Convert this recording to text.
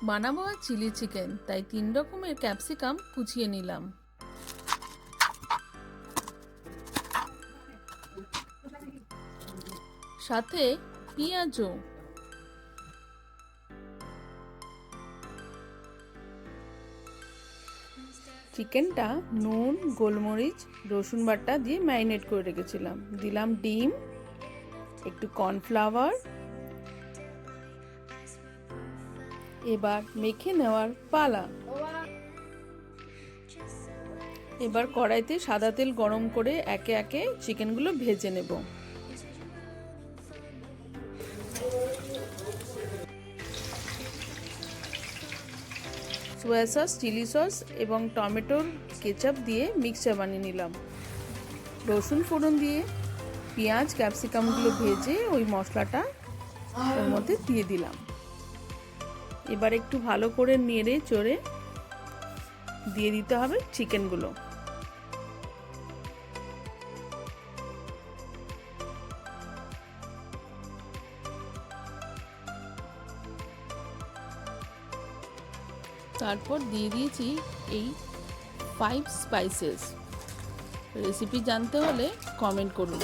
বানাবো আর chilli chicken, তাই 3 রকমের ক্যাপসিকাম কুচিয়ে নিলাম। সাথে পেঁয়াজও। চিকেনটা নুন, গোলমরিচ, রসুন বাটা দিয়ে ম্যারিনেট করে রেখেছিলাম। দিলাম ডিম, একটু কর্নফ্লাওয়ার। এবার মেখে নেওয়ার পালা। এবার কড়াইতে সাদা তেল গরম করে একে একে চিকেনগুলো ভেজে নেব। সোয়া সস, চিলি সস এবং টমেটোর কেচাপ দিয়ে মিক্সচার বানিয়ে নিলাম। রসুন ফোড়ন দিয়ে পেঁয়াজ ক্যাপসিকামগুলো ভেজে ওই মশলাটা ওর মধ্যে দিয়ে দিলাম। এবার একটু ভালো করে নেড়ে চড়ে দিয়ে দিতে হবে চিকেনগুলো। তারপর দিয়ে দিয়েছি এই 5 স্পাইসেস। রেসিপি জানতে হলে কমেন্ট করুন।